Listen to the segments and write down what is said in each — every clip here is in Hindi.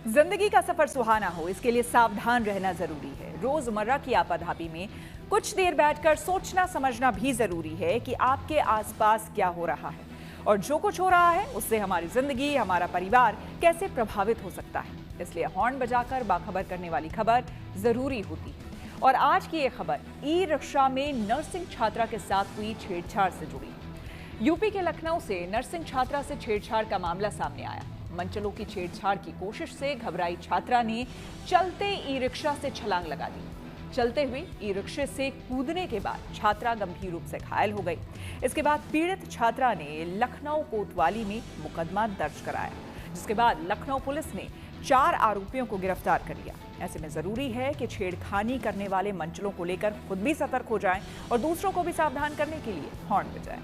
जिंदगी का सफर सुहाना हो, इसके लिए सावधान रहना जरूरी है। रोजमर्रा की आपाधापी में कुछ देर बैठकर सोचना समझना भी जरूरी है कि आपके आसपास क्या हो रहा है और जो कुछ हो रहा है उससे हमारी जिंदगी, हमारा परिवार कैसे प्रभावित हो सकता है। इसलिए हॉर्न बजाकर बाखबर करने वाली खबर जरूरी होती है। और आज की ये खबर ई रिक्शा में नर्सिंग छात्रा के साथ हुई छेड़छाड़ से जुड़ी। यूपी के लखनऊ से नर्सिंग छात्रा से छेड़छाड़ का मामला सामने आया। मनचलों की छेड़छाड़ की कोशिश से घबराई छात्रा ने चलते ई रिक्शा से छलांग लगा दी। चलते हुए ई रिक्शे से कूदने के बाद छात्रा गंभीर रूप से घायल हो गई। इसके बाद पीड़ित छात्रा ने लखनऊ कोतवाली में मुकदमा दर्ज कराया, जिसके बाद लखनऊ पुलिस ने 4 आरोपियों को गिरफ्तार कर लिया। ऐसे में जरूरी है कि छेड़खानी करने वाले मंचलों को लेकर खुद भी सतर्क हो जाएं और दूसरों को भी सावधान करने के लिए हॉर्न बजाएं।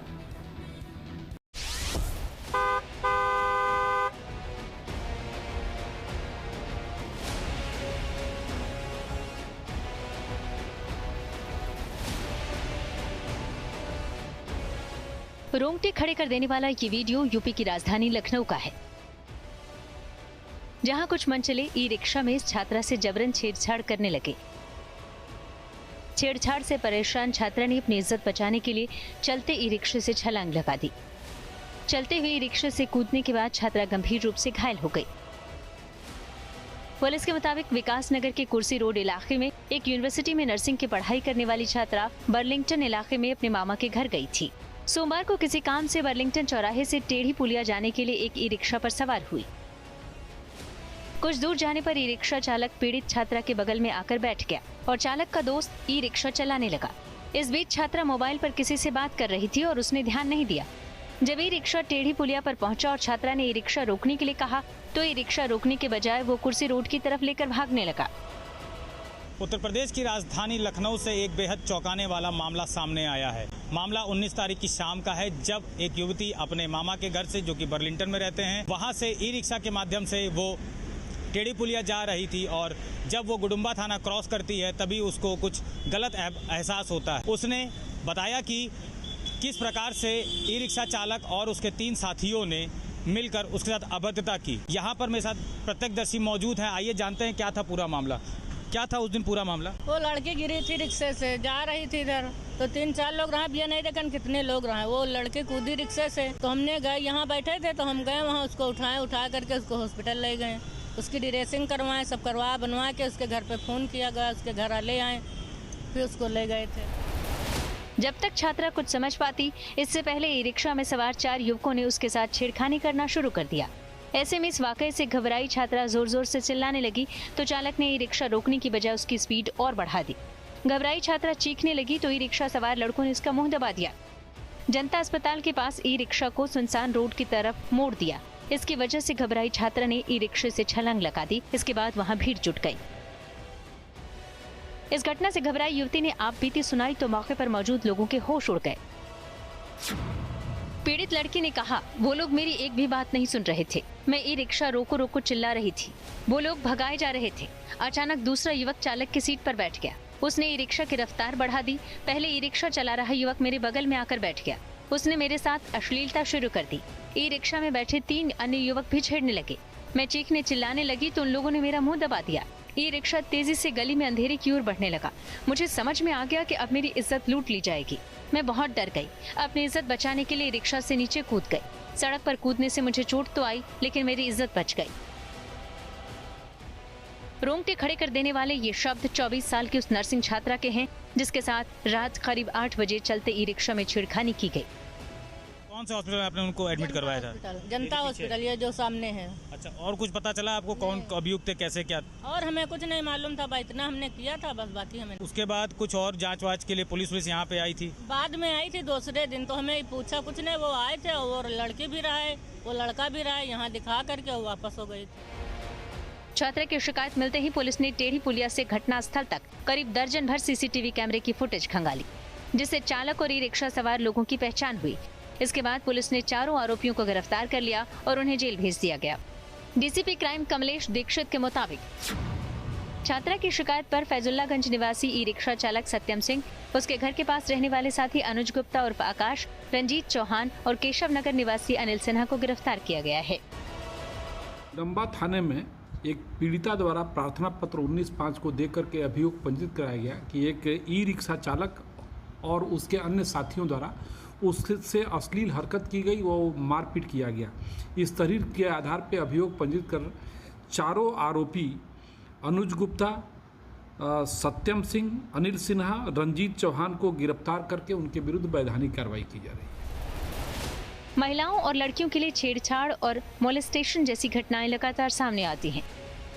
रोंगटे खड़े कर देने वाला ये वीडियो यूपी की राजधानी लखनऊ का है, जहां कुछ मनचले ई रिक्शा में इस छात्रा से जबरन छेड़छाड़ करने लगे। छेड़छाड़ से परेशान छात्रा ने अपनी इज्जत बचाने के लिए चलते ई रिक्शे से छलांग लगा दी। चलते हुए ई रिक्शे से कूदने के बाद छात्रा गंभीर रूप से घायल हो गई। पुलिस के मुताबिक विकास नगर के कुर्सी रोड इलाके में एक यूनिवर्सिटी में नर्सिंग की पढ़ाई करने वाली छात्रा बर्लिंगटन इलाके में अपने मामा के घर गई थी। सोमवार को किसी काम से बर्लिंगटन चौराहे से टेढ़ी पुलिया जाने के लिए एक ई रिक्शा पर सवार हुई। कुछ दूर जाने पर ई रिक्शा चालक पीड़ित छात्रा के बगल में आकर बैठ गया और चालक का दोस्त ई रिक्शा चलाने लगा। इस बीच छात्रा मोबाइल पर किसी से बात कर रही थी और उसने ध्यान नहीं दिया। जब ई रिक्शा टेढ़ी पुलिया पर पहुंचा और छात्रा ने ई रिक्शा रोकने के लिए कहा तो ई रिक्शा रोकने के बजाय वो कुर्सी रोड की तरफ लेकर भागने लगा। उत्तर प्रदेश की राजधानी लखनऊ से एक बेहद चौंकाने वाला मामला सामने आया है। मामला 19 तारीख की शाम का है, जब एक युवती अपने मामा के घर से, जो कि बर्लिंगटन में रहते हैं, वहां से ई रिक्शा के माध्यम से वो टेढ़ी पुलिया जा रही थी और जब वो गुडुम्बा थाना क्रॉस करती है तभी उसको कुछ गलत एहसास होता है। उसने बताया कि किस प्रकार से ई रिक्शा चालक और उसके 3 साथियों ने मिलकर उसके साथ अभद्रता की। यहाँ पर मेरे साथ प्रत्यक्षदर्शी मौजूद हैं। आइए जानते हैं क्या था पूरा मामला। क्या था उस दिन पूरा मामला? वो लड़की गिरी थी रिक्शे से, जा रही थी इधर, तो 3-4 लोग रहे, ये नहीं देखन कितने लोग रहे। वो लड़के कूदी रिक्शे से, तो हमने गए, यहाँ बैठे थे तो हम गए वहाँ, उसको उठा करके उसको हॉस्पिटल ले गए। उसकी ड्रेसिंग करवाएं, सब बनवा के उसके घर पे फोन किया गया, उसके घर ले आए, फिर उसको ले गए थे। जब तक छात्रा कुछ समझ पाती, इससे पहले ई रिक्शा में सवार 4 युवकों ने उसके साथ छेड़खानी करना शुरू कर दिया। ऐसे में इस वाकये से घबराई छात्रा जोर जोर से चिल्लाने लगी तो चालक ने ई रिक्शा रोकने की बजाय उसकी स्पीड और बढ़ा दी। घबराई छात्रा चीखने लगी तो ई रिक्शा सवार लड़कों ने उसका मुंह दबा दिया। जनता अस्पताल के पास ई रिक्शा को सुनसान रोड की तरफ मोड़ दिया। इसकी वजह से घबराई छात्रा ने ई रिक्शे से छलांग लगा दी। इसके बाद वहां भीड़ जुट गई। इस घटना से घबराई युवती ने आप बीती सुनाई तो मौके पर मौजूद लोगों के होश उड़ गए। पीड़ित लड़की ने कहा, वो लोग मेरी एक भी बात नहीं सुन रहे थे। मैं ई रिक्शा रोको रोको चिल्ला रही थी। वो लोग भगाए जा रहे थे। अचानक दूसरा युवक चालक की सीट पर बैठ गया। उसने ई रिक्शा की रफ्तार बढ़ा दी। पहले ई रिक्शा चला रहा युवक मेरे बगल में आकर बैठ गया। उसने मेरे साथ अश्लीलता शुरू कर दी। ई रिक्शा में बैठे 3 अन्य युवक भी छेड़ने लगे। मैं चीखने चिल्लाने लगी तो उन लोगों ने मेरा मुंह दबा दिया। ई रिक्शा तेजी से गली में अंधेरे की ओर बढ़ने लगा। मुझे समझ में आ गया कि अब मेरी इज्जत लूट ली जाएगी। मैं बहुत डर गई। अपनी इज्जत बचाने के लिए रिक्शा से नीचे कूद गई। सड़क पर कूदने से मुझे चोट तो आई, लेकिन मेरी इज्जत बच गई। रोंगटे खड़े कर देने वाले ये शब्द 24 साल की उस नर्सिंग छात्रा के हैं, जिसके साथ रात करीब 8 बजे चलते ई रिक्शा में छेड़खानी की गई। कौन से हॉस्पिटल में आपने उनको एडमिट करवाया था? जनता हॉस्पिटल, ये जो सामने है। अच्छा, और कुछ पता चला आपको कौन अभियुक्त थे, कैसे क्या? और हमें कुछ नहीं मालूम था, इतना हमने किया था बस, बाकी हमें। उसके बाद कुछ और जांच वाच के लिए पुलिस यहाँ पे आई थी? बाद में आई थी दूसरे दिन, तो हमें पूछा कुछ नहीं। वो आए थे और लड़की भी रहे, वो लड़का भी रहा, यहाँ दिखा करके वो वापस हो गई थी। छात्रा की शिकायत मिलते ही पुलिस ने टेढ़ी पुलिया से घटना स्थल तक करीब दर्जन भर सीसीटीवी कैमरे की फुटेज खंगाली, जिससे चालक और ई रिक्शा सवार लोगों की पहचान हुई। इसके बाद पुलिस ने 4 आरोपियों को गिरफ्तार कर लिया और उन्हें जेल भेज दिया गया। डीसीपी क्राइम कमलेश दीक्षित के मुताबिक छात्रा की शिकायत पर फैजुल्लागंज निवासी ई रिक्शा चालक सत्यम सिंह, उसके घर के पास रहने वाले साथी अनुज गुप्ता उर्फ आकाश, रंजीत चौहान और केशव नगर निवासी अनिल सिन्हा को गिरफ्तार किया गया है। गुडुम्बा थाने में एक पीड़िता द्वारा प्रार्थना पत्र 19/5 को देकर करके अभियोग पंजीकृत कराया गया कि एक ई रिक्शा चालक और उसके अन्य साथियों द्वारा उससे अश्लील हरकत की गई, वो मारपीट किया गया। इस तहरीर के आधार पर अभियोग पंजीकृत कर चारों आरोपी अनुज गुप्ता, सत्यम सिंह, अनिल सिन्हा, रंजीत चौहान को गिरफ्तार करके उनके विरुद्ध वैधानिक कार्रवाई की जा रही है। महिलाओं और लड़कियों के लिए छेड़छाड़ और मोलेस्टेशन जैसी घटनाएं लगातार सामने आती हैं,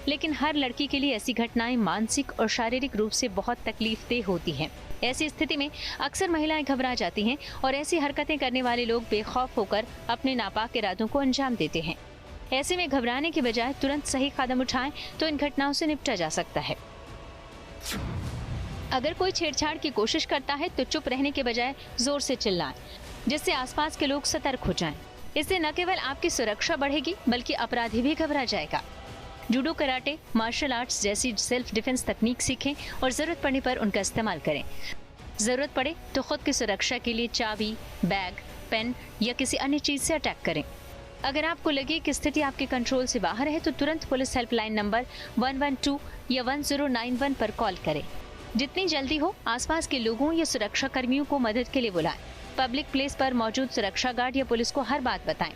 लेकिन हर लड़की के लिए ऐसी घटनाएं मानसिक और शारीरिक रूप से बहुत तकलीफदेह होती हैं। ऐसी स्थिति में अक्सर महिलाएं घबरा जाती हैं और ऐसी हरकतें करने वाले लोग बेखौफ होकर अपने नापाक इरादों को अंजाम देते हैं। ऐसे में घबराने के बजाय तुरंत सही कदम उठाएं तो इन घटनाओं से निपटा जा सकता है। अगर कोई छेड़छाड़ की कोशिश करता है तो चुप रहने के बजाय जोर से चिल्लाएं, जिससे आसपास के लोग सतर्क हो जाएं। इससे न केवल आपकी सुरक्षा बढ़ेगी बल्कि अपराधी भी घबरा जाएगा। जूडो, कराटे, मार्शल आर्ट्स जैसी सेल्फ डिफेंस तकनीक सीखें और जरूरत पड़ने पर उनका इस्तेमाल करें। जरूरत पड़े तो खुद की सुरक्षा के लिए चाबी, बैग, पेन या किसी अन्य चीज से अटैक करें। अगर आपको लगे कि स्थिति आपके कंट्रोल से बाहर है तो तुरंत पुलिस हेल्पलाइन नंबर 112 या 1091 पर कॉल करें। जितनी जल्दी हो आसपास के लोगों या सुरक्षा कर्मियों को मदद के लिए बुलाएं। पब्लिक प्लेस पर मौजूद सुरक्षा गार्ड या पुलिस को हर बात बताएं।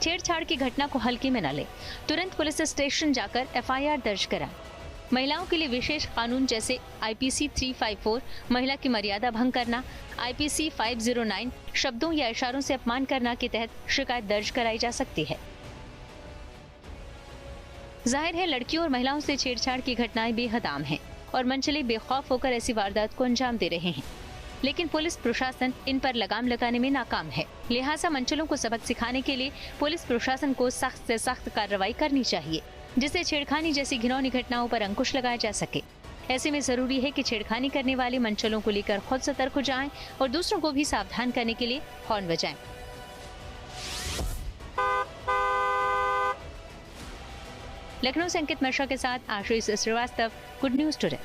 छेड़छाड़ की घटना को हल्के में न लें। तुरंत पुलिस स्टेशन जाकर FIR दर्ज कराएं। महिलाओं के लिए विशेष कानून जैसे IPC 354 महिला की मर्यादा भंग करना, IPC 509 शब्दों या इशारों से अपमान करना के तहत शिकायत दर्ज कराई जा सकती है। जाहिर है लड़कियों और महिलाओं से छेड़छाड़ की घटनाएं बेहद आम हैं और मनचले बेखौफ होकर ऐसी वारदात को अंजाम दे रहे हैं, लेकिन पुलिस प्रशासन इन पर लगाम लगाने में नाकाम है। लिहाजा मनचलों को सबक सिखाने के लिए पुलिस प्रशासन को सख्त से सख्त कार्रवाई करनी चाहिए, जिससे छेड़खानी जैसी घिनौनी घटनाओं पर अंकुश लगाया जा सके। ऐसे में जरूरी है कि छेड़खानी करने वाले मनचलों को लेकर खुद सतर्क हो जाएं और दूसरों को भी सावधान करने के लिए हॉर्न बजाएं। लखनऊ से अंकित मिश्रा के साथ आशीष श्रीवास्तव, गुड न्यूज टुडे।